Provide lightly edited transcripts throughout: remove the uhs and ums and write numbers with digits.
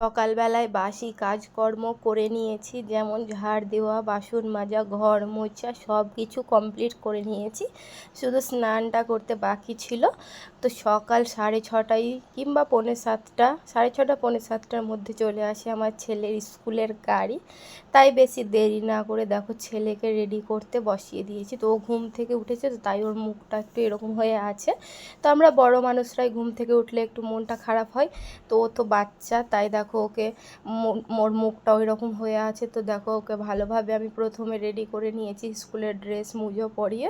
সকালবেলায় বাসি কাজকর্ম করে নিয়েছি, যেমন ঝাড় দেওয়া, বাসন মাজা, ঘর মোছা সব কিছু কমপ্লিট করে নিয়েছি। শুধু স্নানটা করতে বাকি ছিল। তো সকাল 6:30 কিংবা 6:45, 6:30 6:45টার মধ্যে চলে আসে আমার ছেলের স্কুলের গাড়ি। তাই বেশি দেরি না করে দেখো ছেলেকে রেডি করতে বসিয়ে দিয়েছি। তো ও ঘুম থেকে উঠেছে, তো তাই ওর মুখটা একটু এরকম হয়ে আছে। তো আমরা বড় মানুষরাই ঘুম থেকে উঠলে একটু মনটা খারাপ হয়। তো ও তো বাচ্চা, তাই দেখো ওকে মোর মুখটা ওই রকম হয়ে আছে। তো দেখো ওকে ভালোভাবে আমি প্রথমে রেডি করে নিয়েছি, স্কুলের ড্রেস মুজো পরিয়ে।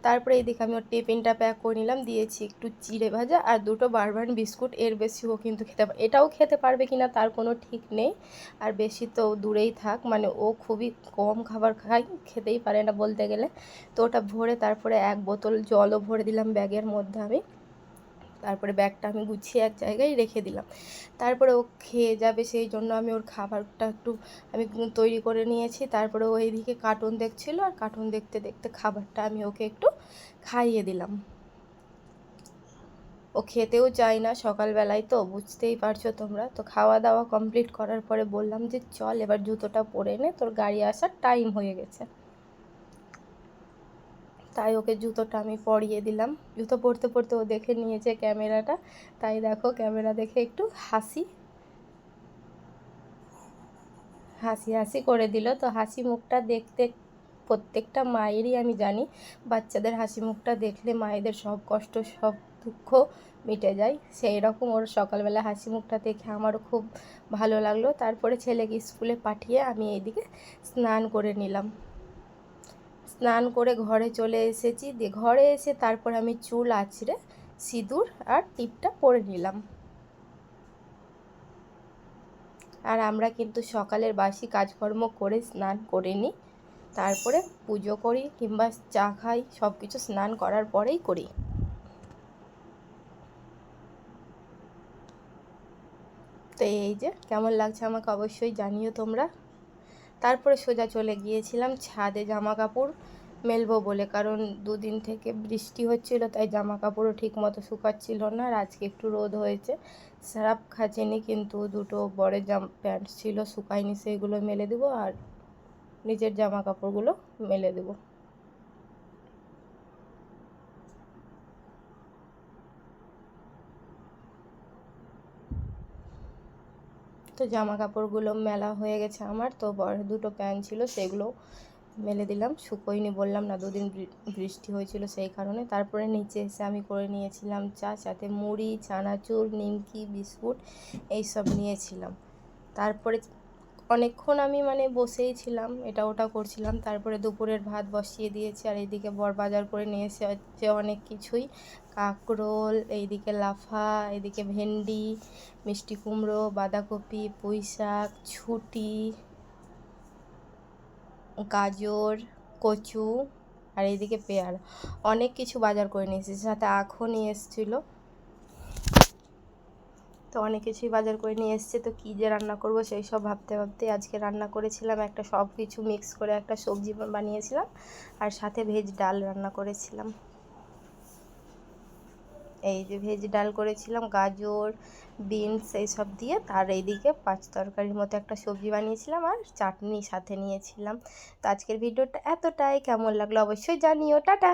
তারপরে এইদিকে আমি ওর টিফিনটা প্যাক করে নিলাম, দিয়েছি একটু চিড়ে ভাজা আর দুটো বারবান বিস্কুট। এর বেশি ও কিন্তু এটাও খেতে পারবে কিনা তার কোনো ঠিক নেই। আর বেশি তো দূরেই থাক, মানে ও খুবই কম খাবার খায়, খেতেই পারে না বলতে গেলে। তো ওটা ভরে তারপরে এক বোতল জলও ভরে দিলাম ব্যাগের মধ্যে আমি। তারপরে ব্যাগটা আমি গুছিয়ে এক জায়গায় রেখে দিলাম। তারপরে ও খেয়ে যাবে, সেই জন্য আমি ওর খাবারটা একটু আমি তৈরি করে নিয়েছি। তারপরে ও এইদিকে কার্টুন দেখছিলো, আর কার্টুন দেখতে দেখতে খাবারটা আমি ওকে একটু খাইয়ে দিলাম। ও খেতেও চায় না সকালবেলায়, তো বুঝতেই পারছো তোমরা। তো খাওয়া দাওয়া কমপ্লিট করার পরে বললাম যে চল এবার জুতোটা পরে নে, তোর গাড়ি আসার টাইম হয়ে গেছে। তাই ওকে জুতোটা আমি পরিয়ে দিলাম। জুতো পরতে পরতে ও দেখে নিয়েছে ক্যামেরাটা, তাই দেখো ক্যামেরা দেখে একটু হাসি হাসি হাসি করে দিল। তো হাসি মুখটা দেখতে প্রত্যেকটা মায়েরই আমি জানি, বাচ্চাদের হাসি মুখটা দেখলে মায়েদের সব কষ্ট সব দুঃখ মিটে যায়। সেই রকম ওর সকালবেলা হাসি মুখটা দেখে আমারও খুব ভালো লাগলো। তারপরে ছেলেকে স্কুলে পাঠিয়ে আমি এইদিকে স্নান করে নিলাম। স্নান করে ঘরে চলে এসেছি। দিয়ে ঘরে এসে তারপর আমি চুল আঁচড়ে সিঁদুর আর টিপটা পরে নিলাম। আর আমরা কিন্তু সকালের বাসি কাজকর্ম করে স্নান করে নিই, তারপরে পুজো করি কিংবা চা খাই, সব কিছু স্নান করার পরেই করি। তো এই যে কেমন লাগছে আমাকে অবশ্যই জানিও তোমরা। তারপরে সোজা চলে গিয়েছিলাম ছাদে জামা কাপড় মেলবো বলে, কারণ দুদিন থেকে বৃষ্টি হচ্ছিল, তাই জামা কাপড়ও ঠিক মতো শুকাচ্ছিল না। আর আজকে একটু রোদ হয়েছে, সারাপ খাচেনি, কিন্তু দুটো বড়ের প্যান্ট ছিল শুকায়নি, সেইগুলো মেলে দেবো আর নিজের জামা কাপড়গুলো মেলে দেবো। তো জামা কাপড়গুলো মেলা হয়ে গেছে আমার। তো বড় দুটো প্যান্ট ছিল সেগুলো মেলে দিলাম, শুকোয়নি বললাম না, দুদিন বৃষ্টি হয়েছিল সেই কারণে। তারপরে নিচে এসে আমি করে নিয়েছিলাম চা, সাথে মুড়ি, চানাচুর, নিমকি, বিস্কুট এইসব নিয়েছিলাম। তারপরে অনেকক্ষণ আমি বসেই ছিলাম, এটা ওটা করছিলাম। তারপরে দুপুরের ভাত বসিয়ে দিয়েছি। আর এইদিকে বর বাজার করে নিয়ে এসেছে অনেক কিছুই, কাঁকরোল, এইদিকে লাফা, এইদিকে ভেন্ডি, মিষ্টি কুমড়ো, বাঁধাকপি, পুঁই শাক, ছুটি, গাজর, কচু, আর এইদিকে পেয়ারা, অনেক কিছু বাজার করে নিয়ে এসেছি। সাথে আখও নিয়ে এসেছিলো। তো অনেক কিছুই বাজার করে নিয়ে এসছে। তো কী যে রান্না করব সেই সব ভাবতে ভাবতে আজকে রান্না করেছিলাম একটা, সব কিছু মিক্স করে একটা সবজি বানিয়েছিলাম, আর সাথে ভেজ ডাল রান্না করেছিলাম। এই যে ভেজ ডাল করেছিলাম গাজর, বিনস এইসব দিয়ে। তার এইদিকে পাঁচ তরকারির মতো একটা সবজি বানিয়েছিলাম, আর চাটনি সাথে নিয়েছিলাম। তো আজকের ভিডিওটা এতটাই, কেমন লাগলো অবশ্যই জানিও। টাটা।